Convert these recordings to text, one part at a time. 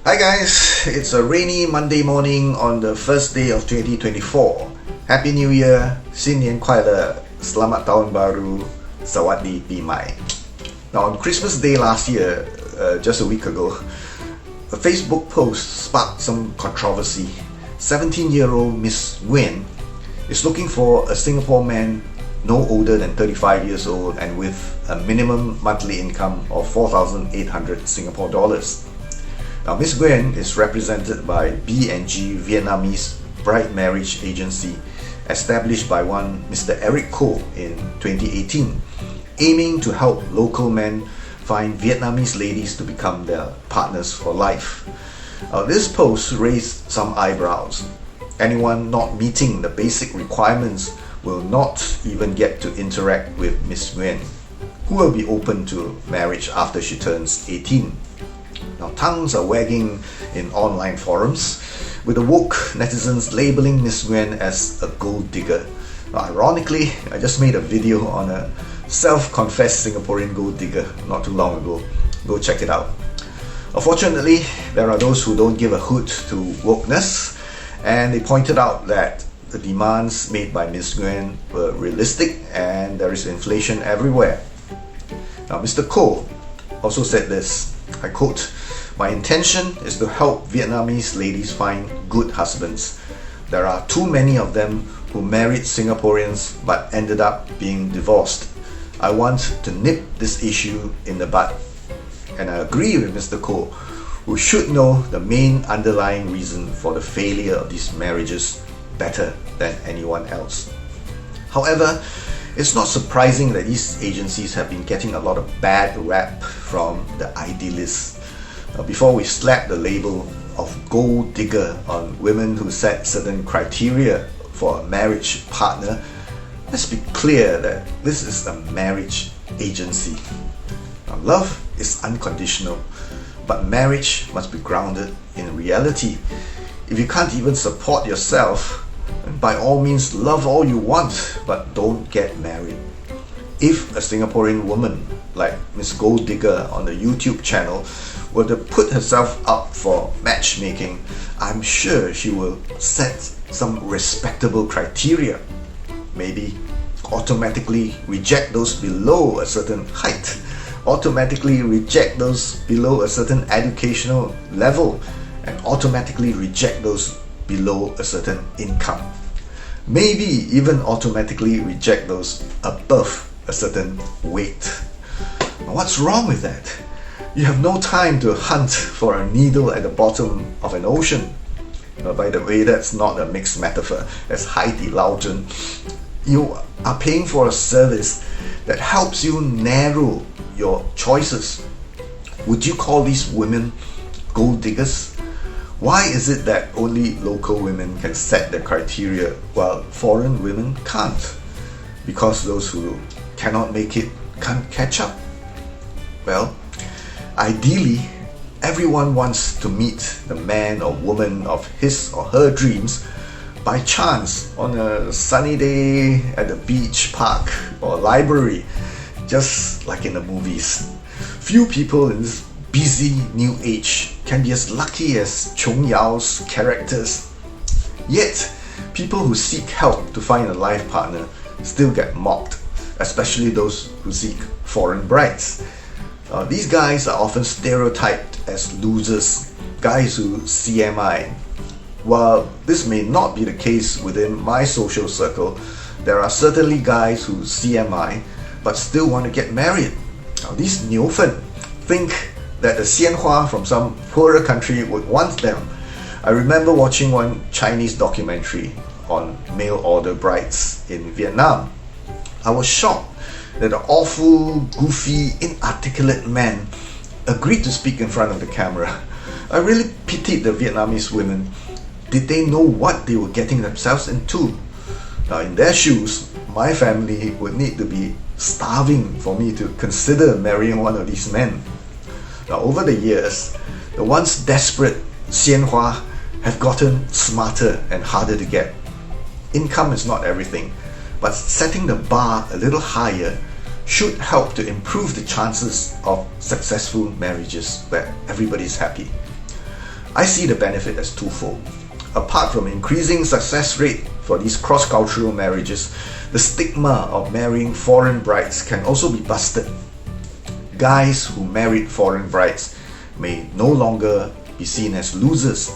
Hi guys, it's a rainy Monday morning on the first day of 2024. Happy New Year, 新年快乐, Selamat Tahun Baru, Sawadee Pimai. Now on Christmas Day last year, just a week ago, a Facebook post sparked some controversy. 17-year-old Miss Nguyen is looking for a Singapore man no older than 35 years old and with a minimum monthly income of 4,800 Singapore dollars. Now, Miss Nguyen is represented by B&G Vietnamese Bride Marriage Agency, established by one Mr Eric Koh in 2018, aiming to help local men find Vietnamese ladies to become their partners for life. This post raised some eyebrows. Anyone not meeting the basic requirements will not even get to interact with Miss Nguyen, who will be open to marriage after she turns 18. Now, tongues are wagging in online forums, with the woke netizens labeling Miss Nguyen as a gold digger. Now, ironically, I just made a video on a self-confessed Singaporean gold digger not too long ago. Go check it out. Unfortunately, there are those who don't give a hoot to wokeness, and they pointed out that the demands made by Miss Nguyen were realistic and there is inflation everywhere. Now, Mr Koh also said this, I quote, "My intention is to help Vietnamese ladies find good husbands. There are too many of them who married Singaporeans but ended up being divorced. I want to nip this issue in the bud." And I agree with Mr Koh, who should know the main underlying reason for the failure of these marriages better than anyone else. However, it's not surprising that these agencies have been getting a lot of bad rap from the idealists. Before we slap the label of gold digger on women who set certain criteria for a marriage partner, let's be clear that this is a marriage agency. Now, love is unconditional, but marriage must be grounded in reality. If you can't even support yourself, then by all means love all you want, but don't get married. If a Singaporean woman like Miss Gold Digger on the YouTube channel were to put herself up for matchmaking, I'm sure she will set some respectable criteria. Maybe automatically reject those below a certain height, automatically reject those below a certain educational level, and automatically reject those below a certain income. Maybe even automatically reject those above a certain weight. Now, what's wrong with that? You have no time to hunt for a needle at the bottom of an ocean. By the way, that's not a mixed metaphor, that's Heidi Laujen. You are paying for a service that helps you narrow your choices. Would you call these women gold diggers? Why is it that only local women can set the criteria while foreign women can't? Because those who cannot make it can't catch up? Well, ideally, everyone wants to meet the man or woman of his or her dreams by chance on a sunny day at the beach, park, or library, just like in the movies. Few people in this busy new age can be as lucky as Chong Yao's characters. Yet, people who seek help to find a life partner still get mocked, especially those who seek foreign brides. These guys are often stereotyped as losers, guys who CMI. While this may not be the case within my social circle, there are certainly guys who CMI but still want to get married. Now, these Neofen think that the Xianhua from some poorer country would want them. I remember watching one Chinese documentary on mail order brides in Vietnam. I was shocked that the awful, goofy, inarticulate man agreed to speak in front of the camera. I really pitied the Vietnamese women. Did they know what they were getting themselves into? Now, in their shoes, my family would need to be starving for me to consider marrying one of these men. Now, over the years, the once desperate Xianhua have gotten smarter and harder to get. Income is not everything, but setting the bar a little higher should help to improve the chances of successful marriages where everybody's happy. I see the benefit as twofold. Apart from increasing success rate for these cross-cultural marriages, the stigma of marrying foreign brides can also be busted. Guys who married foreign brides may no longer be seen as losers.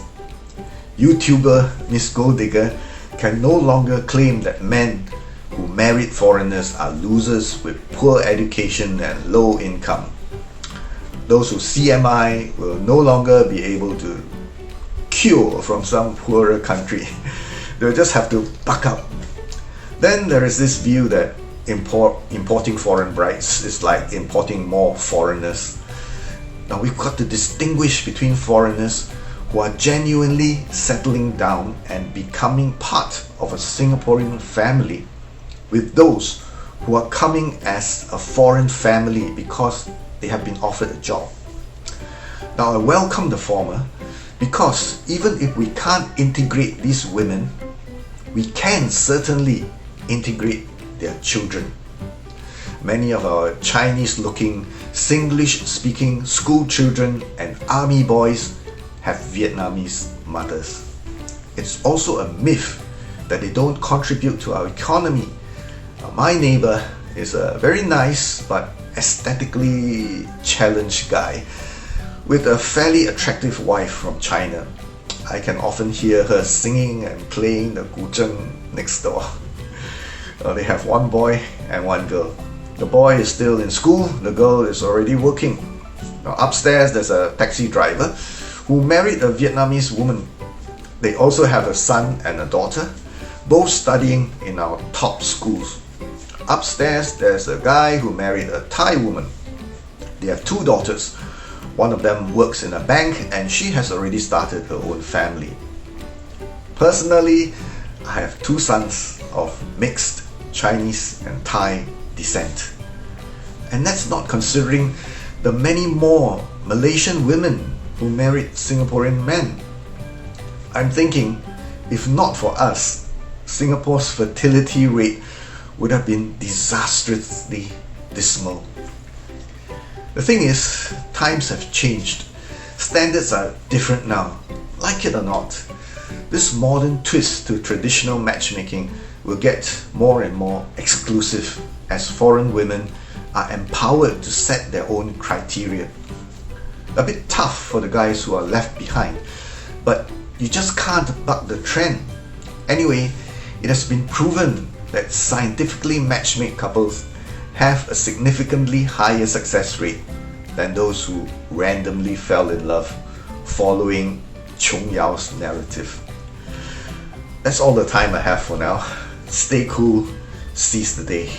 YouTuber Miss Gold Digger can no longer claim that men who married foreigners are losers with poor education and low income. Those who CMI will no longer be able to cure from some poorer country. They'll just have to buck up. Then there is this view that importing foreign brides is like importing more foreigners. Now we've got to distinguish between foreigners who are genuinely settling down and becoming part of a Singaporean family with those who are coming as a foreign family because they have been offered a job. Now I welcome the former because even if we can't integrate these women, we can certainly integrate their children. Many of our Chinese-looking, Singlish-speaking school children and army boys have Vietnamese mothers. It's also a myth that they don't contribute to our economy. My neighbor is a very nice but aesthetically challenged guy with a fairly attractive wife from China. I can often hear her singing and playing the guzheng next door. They have one boy and one girl. The boy is still in school, the girl is already working. Now upstairs there's a taxi driver who married a Vietnamese woman. They also have a son and a daughter, both studying in our top schools. Upstairs there's a guy who married a Thai woman. They have two daughters. One of them works in a bank and she has already started her own family. Personally, I have two sons of mixed Chinese and Thai descent. And that's not considering the many more Malaysian women who married Singaporean men. I'm thinking, if not for us, Singapore's fertility rate would have been disastrously dismal. The thing is, times have changed. Standards are different now. Like it or not, this modern twist to traditional matchmaking will get more and more exclusive as foreign women are empowered to set their own criteria. A bit tough for the guys who are left behind, but you just can't buck the trend. Anyway, it has been proven that scientifically matchmade couples have a significantly higher success rate than those who randomly fell in love following Chung Yao's narrative. That's all the time I have for now. Stay cool, seize the day.